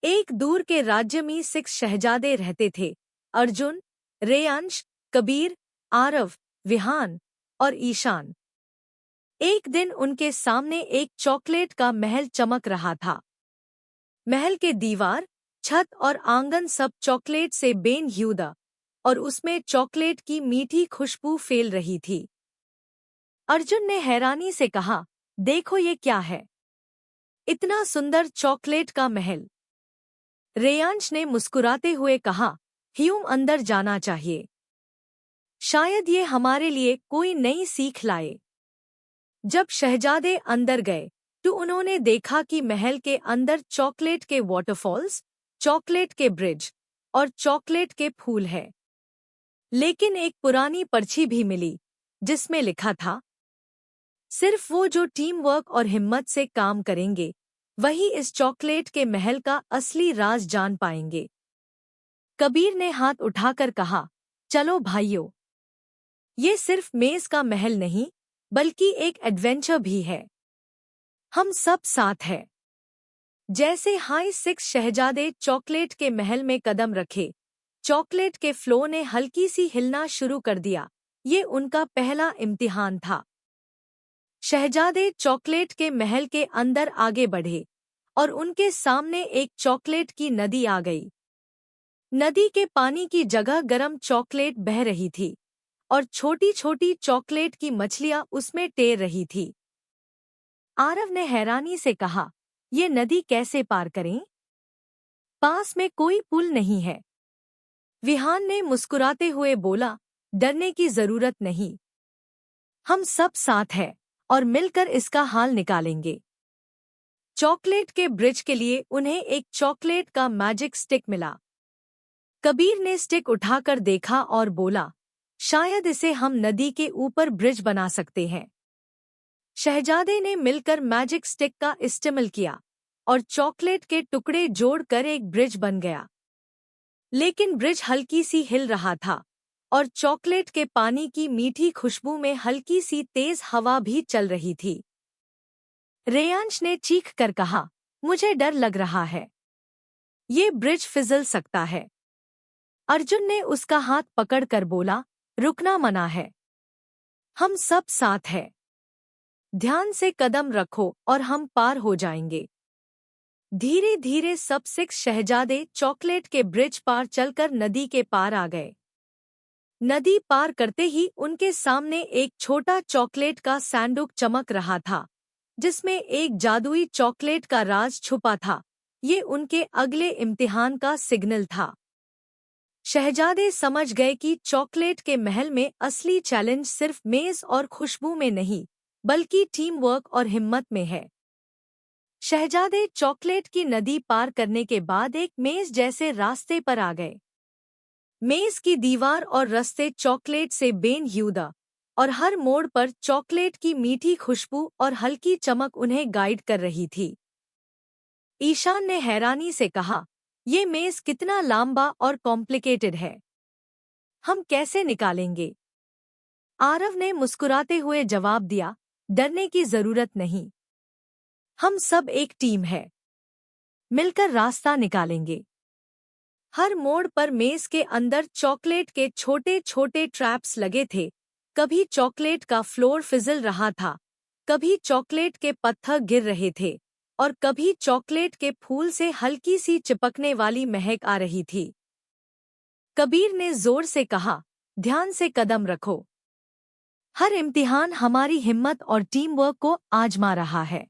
एक दूर के राज्य में 6 शहजादे रहते थे। अर्जुन, रेयांश, कबीर, आरव, विहान और ईशान। एक दिन उनके सामने एक चॉकलेट का महल चमक रहा था। महल के दीवार, छत और आंगन सब चॉकलेट से बेनह्यूदा और उसमें चॉकलेट की मीठी खुशबू फैल रही थी। अर्जुन ने हैरानी से कहा, देखो ये क्या है? इतना सुंदर चॉकलेट का महल। रेयांश ने मुस्कुराते हुए कहा, ह्यूम अंदर जाना चाहिए। शायद ये हमारे लिए कोई नई सीख लाए। जब शहजादे अंदर गए तो उन्होंने देखा कि महल के अंदर चॉकलेट के वाटरफॉल्स, चॉकलेट के ब्रिज और चॉकलेट के फूल है। लेकिन एक पुरानी पर्ची भी मिली जिसमें लिखा था, सिर्फ वो जो टीम वर्क और हिम्मत से काम करेंगे वही इस चॉकलेट के महल का असली राज जान पाएंगे। कबीर ने हाथ उठाकर कहा, चलो भाइयों, ये सिर्फ मेज का महल नहीं बल्कि एक एडवेंचर भी है। हम सब साथ हैं। जैसे हाई 6 शहजादे चॉकलेट के महल में कदम रखे, चॉकलेट के फ्लो ने हल्की सी हिलना शुरू कर दिया। ये उनका पहला इम्तिहान था। शहजादे चॉकलेट के महल के अंदर आगे बढ़े और उनके सामने एक चॉकलेट की नदी आ गई। नदी के पानी की जगह गरम चॉकलेट बह रही थी और छोटी छोटी चॉकलेट की मछलियां उसमें तैर रही थी। आरव ने हैरानी से कहा, ये नदी कैसे पार करें? पास में कोई पुल नहीं है। विहान ने मुस्कुराते हुए बोला, डरने की जरूरत नहीं। हम सब साथ हैं और मिलकर इसका हाल निकालेंगे। चॉकलेट के ब्रिज के लिए उन्हें एक चॉकलेट का मैजिक स्टिक मिला। कबीर ने स्टिक उठाकर देखा और बोला, शायद इसे हम नदी के ऊपर ब्रिज बना सकते हैं। शहजादे ने मिलकर मैजिक स्टिक का इस्तेमाल किया और चॉकलेट के टुकड़े जोड़कर एक ब्रिज बन गया। लेकिन ब्रिज हल्की सी हिल रहा था और चॉकलेट के पानी की मीठी खुशबू में हल्की सी तेज हवा भी चल रही थी। रेयांश ने चीख कर कहा, मुझे डर लग रहा है। ये ब्रिज फिसल सकता है। अर्जुन ने उसका हाथ पकड़कर बोला, रुकना मना है। हम सब साथ हैं। ध्यान से कदम रखो और हम पार हो जाएंगे। धीरे धीरे सब 6 शहजादे चॉकलेट के ब्रिज पार चलकर नदी के पार आ गए। नदी पार करते ही उनके सामने एक छोटा चॉकलेट का सैंडुक चमक रहा था जिसमें एक जादुई चॉकलेट का राज छुपा था। ये उनके अगले इम्तिहान का सिग्नल था। शहजादे समझ गए कि चॉकलेट के महल में असली चैलेंज सिर्फ मेज और खुशबू में नहीं बल्कि टीम वर्क और हिम्मत में है। शहजादे चॉकलेट की नदी पार करने के बाद एक मेज जैसे रास्ते पर आ गए। मेज की दीवार और रास्ते चॉकलेट से बेनह्यूदा और हर मोड़ पर चॉकलेट की मीठी खुशबू और हल्की चमक उन्हें गाइड कर रही थी। ईशान ने हैरानी से कहा, ये मेज कितना लंबा और कॉम्प्लिकेटेड है। हम कैसे निकालेंगे? आरव ने मुस्कुराते हुए जवाब दिया, डरने की जरूरत नहीं। हम सब एक टीम है। मिलकर रास्ता निकालेंगे। हर मोड़ पर मेज के अंदर चॉकलेट के छोटे छोटे ट्रैप्स लगे थे। कभी चॉकलेट का फ्लोर फिसल रहा था, कभी चॉकलेट के पत्थर गिर रहे थे और कभी चॉकलेट के फूल से हल्की सी चिपकने वाली महक आ रही थी। कबीर ने जोर से कहा, ध्यान से कदम रखो। हर इम्तिहान हमारी हिम्मत और टीम वर्क को आजमा रहा है।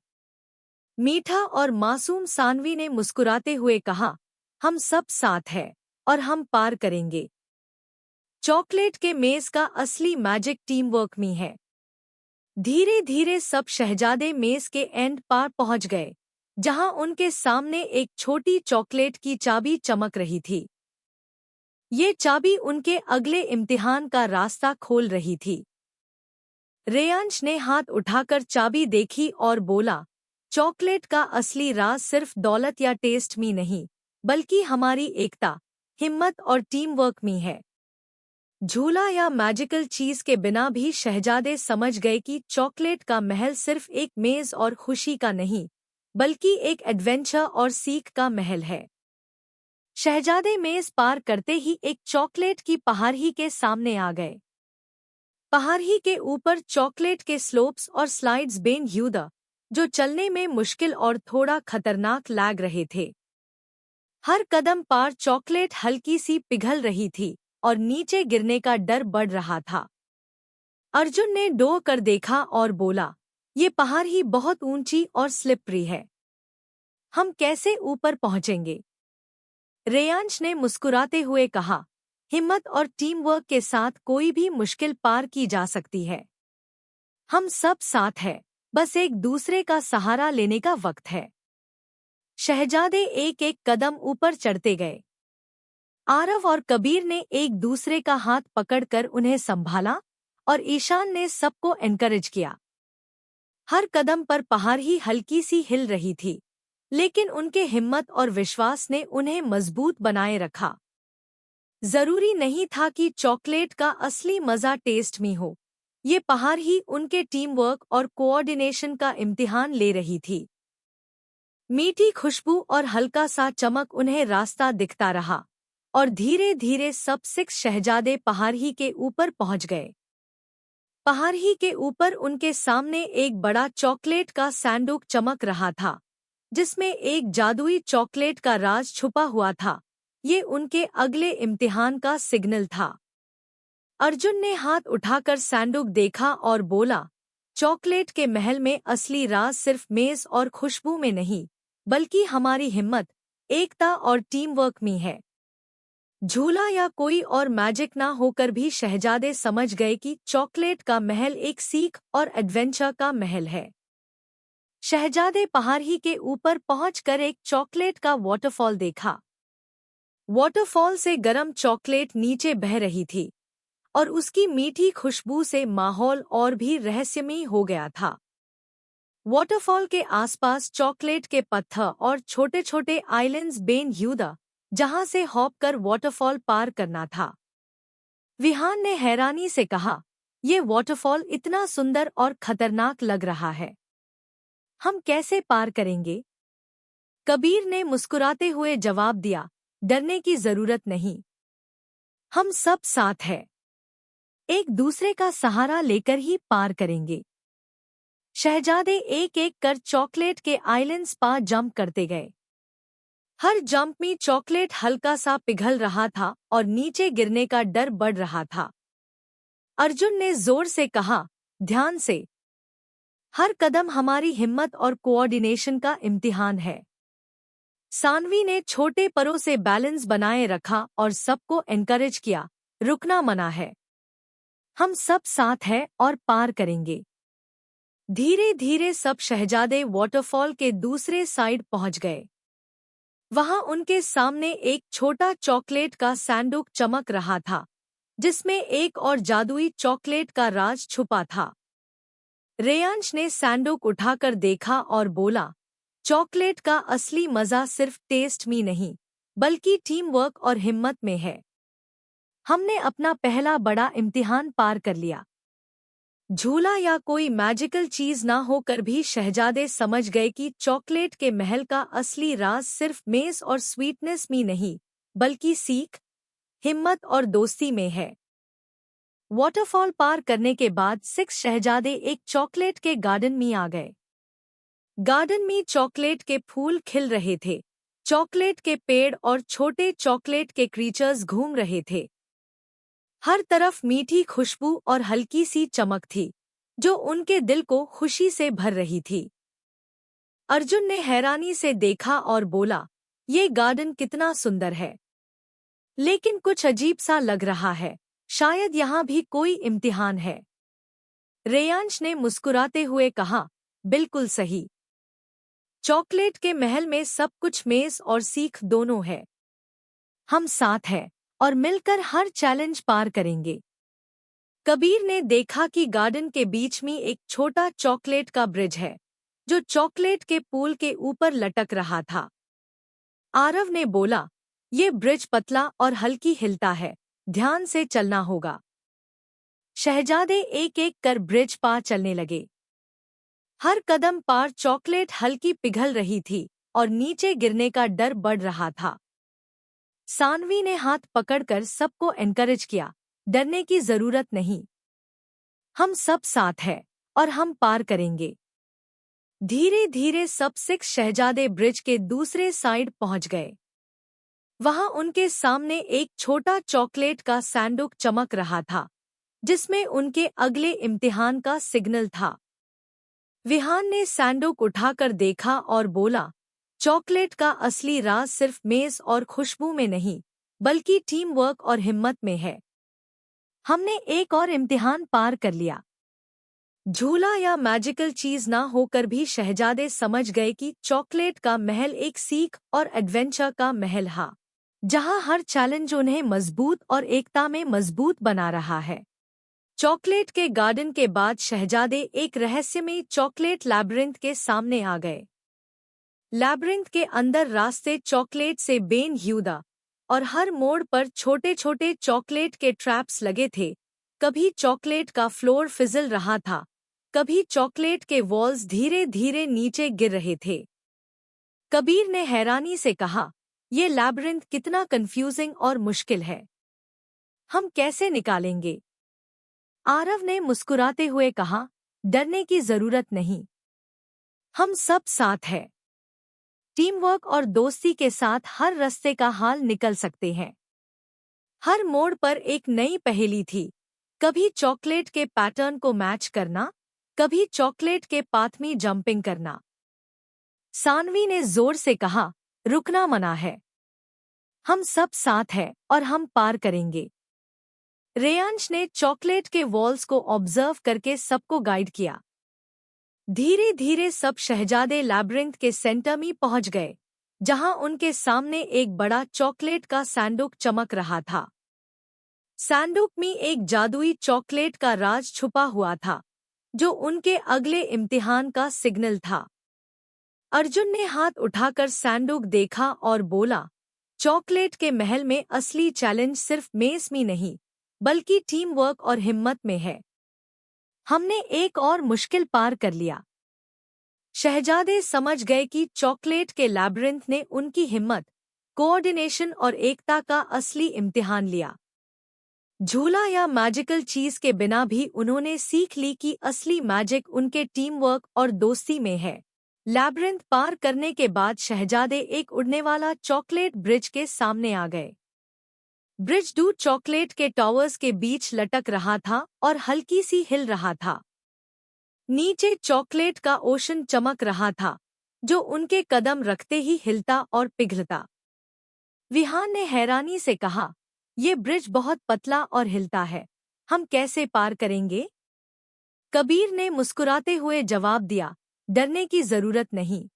मीठा और मासूम सानवी ने मुस्कुराते हुए कहा, हम सब साथ हैं और हम पार करेंगे। चॉकलेट के मेज का असली मैजिक टीम वर्क में है। धीरे धीरे सब शहजादे मेज के एंड पार पहुंच गए, जहां उनके सामने एक छोटी चॉकलेट की चाबी चमक रही थी। ये चाबी उनके अगले इम्तिहान का रास्ता खोल रही थी। रेयांश ने हाथ उठाकर चाबी देखी और बोला, चॉकलेट का असली राज सिर्फ दौलत या टेस्ट में नहीं बल्कि हमारी एकता, हिम्मत और टीम वर्क में है। झूला या मैजिकल चीज के बिना भी शहजादे समझ गए कि चॉकलेट का महल सिर्फ एक मेज और खुशी का नहीं बल्कि एक एडवेंचर और सीख का महल है। शहजादे मेज पार करते ही एक चॉकलेट की पहाड़ी के सामने आ गए। पहाड़ी के ऊपर चॉकलेट के स्लोप्स और स्लाइड्स बेन ह्यूदा, जो चलने में मुश्किल और थोड़ा खतरनाक लग रहे थे। हर कदम पार चॉकलेट हल्की सी पिघल रही थी और नीचे गिरने का डर बढ़ रहा था। अर्जुन ने डो कर देखा और बोला, ये पहाड़ी बहुत ऊंची और स्लिपरी है। हम कैसे ऊपर पहुंचेंगे? रेयांश ने मुस्कुराते हुए कहा, हिम्मत और टीम वर्क के साथ कोई भी मुश्किल पार की जा सकती है। हम सब साथ हैं, बस एक दूसरे का सहारा लेने का वक्त है। शहजादे एक एक कदम ऊपर चढ़ते गए। आरव और कबीर ने एक दूसरे का हाथ पकड़कर उन्हें संभाला और ईशान ने सबको एनकरेज किया। हर कदम पर पहाड़ी हल्की सी हिल रही थी, लेकिन उनके हिम्मत और विश्वास ने उन्हें मजबूत बनाए रखा। जरूरी नहीं था कि चॉकलेट का असली मजा टेस्ट में हो, ये पहाड़ी उनके टीम वर्क और कोऑर्डिनेशन का इम्तिहान ले रही थी। मीठी खुशबू और हल्का सा चमक उन्हें रास्ता दिखता रहा और धीरे धीरे सब 6 शहजादे पहाड़ी के ऊपर पहुंच गए। पहाड़ी के ऊपर उनके सामने एक बड़ा चॉकलेट का सैंडुक चमक रहा था, जिसमें एक जादुई चॉकलेट का राज छुपा हुआ था। ये उनके अगले इम्तिहान का सिग्नल था। अर्जुन ने हाथ उठाकर सैंडुक देखा और बोला, चॉकलेट के महल में असली राज सिर्फ मेज और खुशबू में नहीं, बल्कि हमारी हिम्मत, एकता और टीम वर्क में है। झूला या कोई और मैजिक ना होकर भी शहजादे समझ गए कि चॉकलेट का महल एक सीख और एडवेंचर का महल है। शहजादे पहाड़ी के ऊपर पहुंचकर एक चॉकलेट का वाटरफॉल देखा। वाटरफॉल से गर्म चॉकलेट नीचे बह रही थी और उसकी मीठी खुशबू से माहौल और भी रहस्यमयी हो गया था। वाटरफॉल के आसपास चॉकलेट के पत्थर और छोटे छोटे आइलैंड्स बेन ह्यूदा, जहां से हॉप कर वाटरफॉल पार करना था। विहान ने हैरानी से कहा, ये वाटरफॉल इतना सुंदर और खतरनाक लग रहा है। हम कैसे पार करेंगे? कबीर ने मुस्कुराते हुए जवाब दिया, डरने की जरूरत नहीं। हम सब साथ हैं। एक दूसरे का सहारा लेकर ही पार करेंगे। शहजादे एक एक कर चॉकलेट के आइलैंड्स पार जंप करते गए। हर जंप में चॉकलेट हल्का सा पिघल रहा था और नीचे गिरने का डर बढ़ रहा था। अर्जुन ने जोर से कहा, ध्यान से। हर कदम हमारी हिम्मत और कोऑर्डिनेशन का इम्तिहान है। सानवी ने छोटे परों से बैलेंस बनाए रखा और सबको एनकरेज किया, रुकना मना है। हम सब साथ हैं और पार करेंगे। धीरे धीरे सब शहजादे वाटरफॉल के दूसरे साइड पहुंच गए। वहां उनके सामने एक छोटा चॉकलेट का सैंडुक चमक रहा था, जिसमें एक और जादुई चॉकलेट का राज छुपा था। रेयांश ने सैंडुक उठाकर देखा और बोला, चॉकलेट का असली मजा सिर्फ टेस्ट में नहीं, बल्कि टीम वर्क और हिम्मत में है। हमने अपना पहला बड़ा इम्तिहान पार कर लिया। झूला या कोई मैजिकल चीज ना होकर भी शहजादे समझ गए कि चॉकलेट के महल का असली राज सिर्फ मेज और स्वीटनेस में नहीं, बल्कि सीख, हिम्मत और दोस्ती में है। वाटरफॉल पार करने के बाद 6 शहजादे एक चॉकलेट के गार्डन में आ गए। गार्डन में चॉकलेट के फूल खिल रहे थे, चॉकलेट के पेड़ और छोटे चॉकलेट के क्रीचर्स घूम रहे थे। हर तरफ मीठी खुशबू और हल्की सी चमक थी, जो उनके दिल को खुशी से भर रही थी। अर्जुन ने हैरानी से देखा और बोला, ये गार्डन कितना सुंदर है, लेकिन कुछ अजीब सा लग रहा है। शायद यहाँ भी कोई इम्तिहान है। रेयांश ने मुस्कुराते हुए कहा, बिल्कुल सही। चॉकलेट के महल में सब कुछ मेज और सीख दोनों है। हम साथ हैं और मिलकर हर चैलेंज पार करेंगे। कबीर ने देखा कि गार्डन के बीच में एक छोटा चॉकलेट का ब्रिज है, जो चॉकलेट के पूल के ऊपर लटक रहा था। आरव ने बोला, ये ब्रिज पतला और हल्की हिलता है, ध्यान से चलना होगा। शहजादे एक एक कर ब्रिज पार चलने लगे। हर कदम पार चॉकलेट हल्की पिघल रही थी और नीचे गिरने का डर बढ़ रहा था। सानवी ने हाथ पकड़कर सबको एनकरेज किया, डरने की जरूरत नहीं, हम सब साथ हैं और हम पार करेंगे। धीरे धीरे सब 6 शहजादे ब्रिज के दूसरे साइड पहुंच गए। वहां उनके सामने एक छोटा चॉकलेट का सैंडुक चमक रहा था, जिसमें उनके अगले इम्तिहान का सिग्नल था। विहान ने सैंडुक उठाकर देखा और बोला, चॉकलेट का असली राज सिर्फ मेज़ और खुशबू में नहीं, बल्कि टीम वर्क और हिम्मत में है। हमने एक और इम्तिहान पार कर लिया। झूला या मैजिकल चीज ना होकर भी शहजादे समझ गए कि चॉकलेट का महल एक सीख और एडवेंचर का महल है, जहां हर चैलेंज उन्हें मजबूत और एकता में मजबूत बना रहा है। चॉकलेट के गार्डन के बाद शहजादे एक रहस्यमयी चॉकलेट लैबिरिंथ के सामने आ गए। लैबिरिंथ के अंदर रास्ते चॉकलेट से बेनहिदा और हर मोड़ पर छोटे छोटे चॉकलेट के ट्रैप्स लगे थे। कभी चॉकलेट का फ्लोर फिसल रहा था, कभी चॉकलेट के वॉल्स धीरे धीरे नीचे गिर रहे थे। कबीर ने हैरानी से कहा, ये लैबिरिंथ कितना कंफ्यूजिंग और मुश्किल है, हम कैसे निकालेंगे? आरव ने मुस्कुराते हुए कहा, डरने की जरूरत नहीं, हम सब साथ हैं। टीम वर्क और दोस्ती के साथ हर रास्ते का हाल निकल सकते हैं। हर मोड़ पर एक नई पहेली थी, कभी चॉकलेट के पैटर्न को मैच करना, कभी चॉकलेट के पाथ में जंपिंग करना। सानवी ने जोर से कहा, रुकना मना है, हम सब साथ हैं और हम पार करेंगे। रेयांश ने चॉकलेट के वॉल्स को ऑब्जर्व करके सबको गाइड किया। धीरे धीरे सब शहजादे लैबिरिंथ के सेंटर में पहुंच गए, जहां उनके सामने एक बड़ा चॉकलेट का सैंडुक चमक रहा था। सैंडुक में एक जादुई चॉकलेट का राज छुपा हुआ था, जो उनके अगले इम्तिहान का सिग्नल था। अर्जुन ने हाथ उठाकर सैंडुक देखा और बोला, चॉकलेट के महल में असली चैलेंज सिर्फ मेज़ में नहीं, बल्कि टीम वर्क और हिम्मत में है। हमने एक और मुश्किल पार कर लिया। शहजादे समझ गए कि चॉकलेट के लैबिरिंथ ने उनकी हिम्मत, कोऑर्डिनेशन और एकता का असली इम्तिहान लिया। झूला या मैजिकल चीज के बिना भी उन्होंने सीख ली कि असली मैजिक उनके टीम वर्क और दोस्ती में है। लैबिरिंथ पार करने के बाद शहजादे एक उड़ने वाला चॉकलेट ब्रिज के सामने आ गए। ब्रिज 2 चॉकलेट के टॉवर्स के बीच लटक रहा था और हल्की सी हिल रहा था। नीचे चॉकलेट का ओशन चमक रहा था, जो उनके कदम रखते ही हिलता और पिघलता। विहान ने हैरानी से कहा, ये ब्रिज बहुत पतला और हिलता है, हम कैसे पार करेंगे? कबीर ने मुस्कुराते हुए जवाब दिया, डरने की जरूरत नहीं,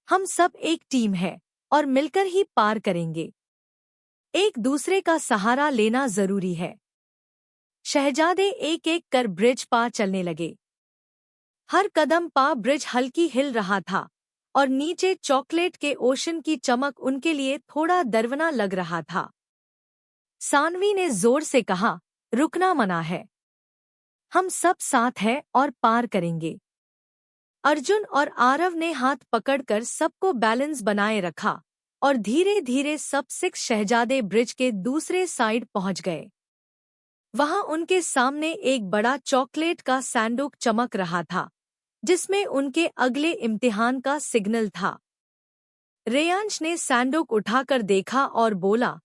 हम सब एक टीम है और मिलकर ही पार करेंगे। एक दूसरे का सहारा लेना जरूरी है। शहजादे एक एक कर ब्रिज पार चलने लगे। हर कदम पा ब्रिज हल्की हिल रहा था और नीचे चॉकलेट के ओशन की चमक उनके लिए थोड़ा डरावना लग रहा था। सानवी ने जोर से कहा, रुकना मना है, हम सब साथ हैं और पार करेंगे। अर्जुन और आरव ने हाथ पकड़कर सबको बैलेंस बनाए रखा और धीरे धीरे सब 6 शहजादे ब्रिज के दूसरे साइड पहुंच गए। वहां उनके सामने एक बड़ा चॉकलेट का सैंडुक चमक रहा था, जिसमें उनके अगले इम्तिहान का सिग्नल था। रेयांश ने सैंडुक उठाकर देखा और बोला,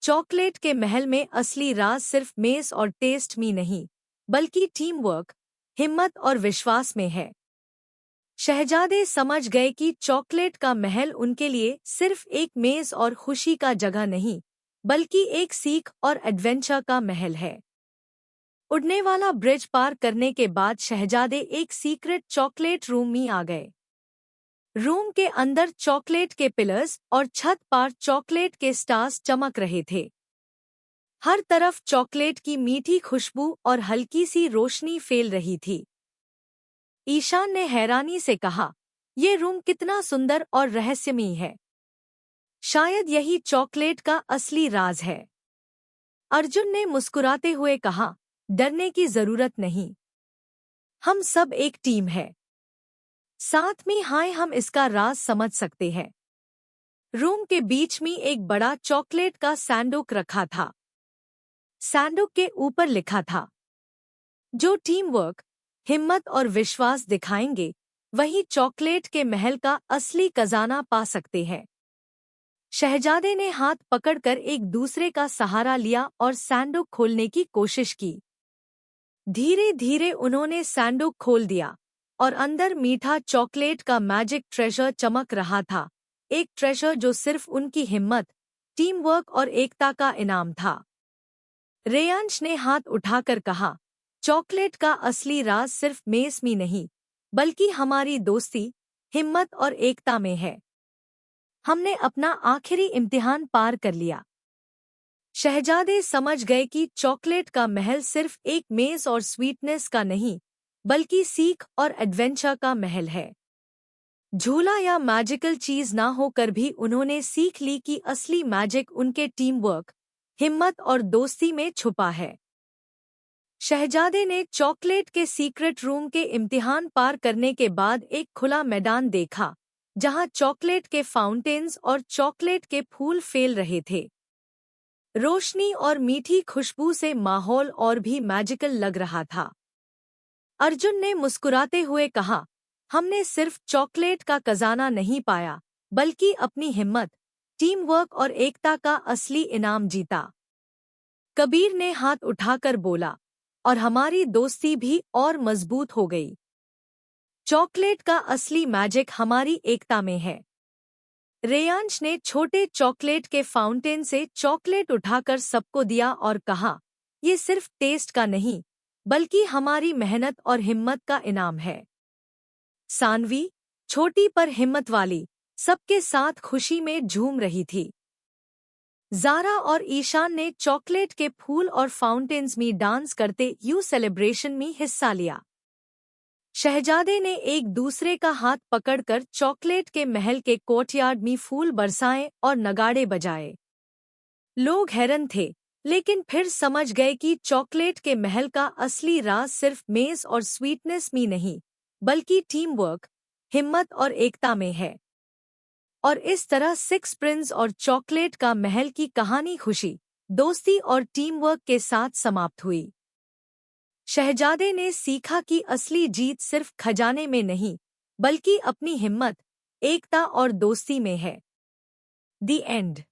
चॉकलेट के महल में असली राज सिर्फ मेज़ और टेस्ट में नहीं, बल्कि टीम वर्क, हिम्मत और विश्वास में है। शहजादे समझ गए कि चॉकलेट का महल उनके लिए सिर्फ एक मेज़ और खुशी का जगह नहीं, बल्कि एक सीख और एडवेंचर का महल है। उड़ने वाला ब्रिज पार करने के बाद शहजादे एक सीक्रेट चॉकलेट रूम में आ गए। रूम के अंदर चॉकलेट के पिलर्स और छत पर चॉकलेट के स्टार्स चमक रहे थे। हर तरफ चॉकलेट की मीठी खुशबू और हल्की सी रोशनी फैल रही थी। ईशान ने हैरानी से कहा, ये रूम कितना सुंदर और रहस्यमयी है, शायद यही चॉकलेट का असली राज है। अर्जुन ने मुस्कुराते हुए कहा, डरने की जरूरत नहीं, हम सब एक टीम है, साथ में हम इसका राज समझ सकते हैं। रूम के बीच में एक बड़ा चॉकलेट का सैंडुक रखा था। सैंडुक के ऊपर लिखा था, जो टीम वर्क, हिम्मत और विश्वास दिखाएंगे वही चॉकलेट के महल का असली खजाना पा सकते हैं। शहजादे ने हाथ पकड़कर एक दूसरे का सहारा लिया और सैंडुक खोलने की कोशिश की। धीरे धीरे उन्होंने सैंडुक खोल दिया और अंदर मीठा चॉकलेट का मैजिक ट्रेजर चमक रहा था, एक ट्रेजर जो सिर्फ उनकी हिम्मत, टीम वर्क और एकता का इनाम था। रेयांश ने हाथ उठाकर कहा, चॉकलेट का असली राज सिर्फ मेज़ में नहीं, बल्कि हमारी दोस्ती, हिम्मत और एकता में है। हमने अपना आखिरी इम्तिहान पार कर लिया। शहजादे समझ गए कि चॉकलेट का महल सिर्फ एक मेज़ और स्वीटनेस का नहीं, बल्कि सीख और एडवेंचर का महल है। झूला या मैजिकल चीज ना होकर भी उन्होंने सीख ली कि असली मैजिक उनके टीम वर्क, हिम्मत और दोस्ती में छुपा है। शहजादे ने चॉकलेट के सीक्रेट रूम के इम्तिहान पार करने के बाद एक खुला मैदान देखा, जहां चॉकलेट के फाउंटेन्स और चॉकलेट के फूल फैल रहे थे। रोशनी और मीठी खुशबू से माहौल और भी मैजिकल लग रहा था। अर्जुन ने मुस्कुराते हुए कहा, हमने सिर्फ चॉकलेट का खजाना नहीं पाया, बल्कि अपनी हिम्मत, टीम वर्क और एकता का असली इनाम जीता। कबीर ने हाथ उठाकर बोला, और हमारी दोस्ती भी और मजबूत हो गई। चॉकलेट का असली मैजिक हमारी एकता में है। रेयांश ने छोटे चॉकलेट के फाउंटेन से चॉकलेट उठाकर सबको दिया और कहा, ये सिर्फ टेस्ट का नहीं, बल्कि हमारी मेहनत और हिम्मत का इनाम है। सानवी, छोटी पर हिम्मत वाली, सबके साथ खुशी में झूम रही थी। ज़ारा और ईशान ने चॉकलेट के फूल और फाउंटेन्स में डांस करते यू सेलिब्रेशन में हिस्सा लिया। शहजादे ने एक दूसरे का हाथ पकड़कर चॉकलेट के महल के कोर्टयार्ड में फूल बरसाए और नगाड़े बजाए। लोग हैरान थे, लेकिन फिर समझ गए कि चॉकलेट के महल का असली राज सिर्फ मेज़ और स्वीटनेस में नहीं, बल्कि टीम वर्क, हिम्मत और एकता में है। और इस तरह सिक्स प्रिंस और चॉकलेट का महल की कहानी खुशी, दोस्ती और टीम वर्क के साथ समाप्त हुई। शहजादे ने सीखा कि असली जीत सिर्फ खजाने में नहीं, बल्कि अपनी हिम्मत, एकता और दोस्ती में है। The end.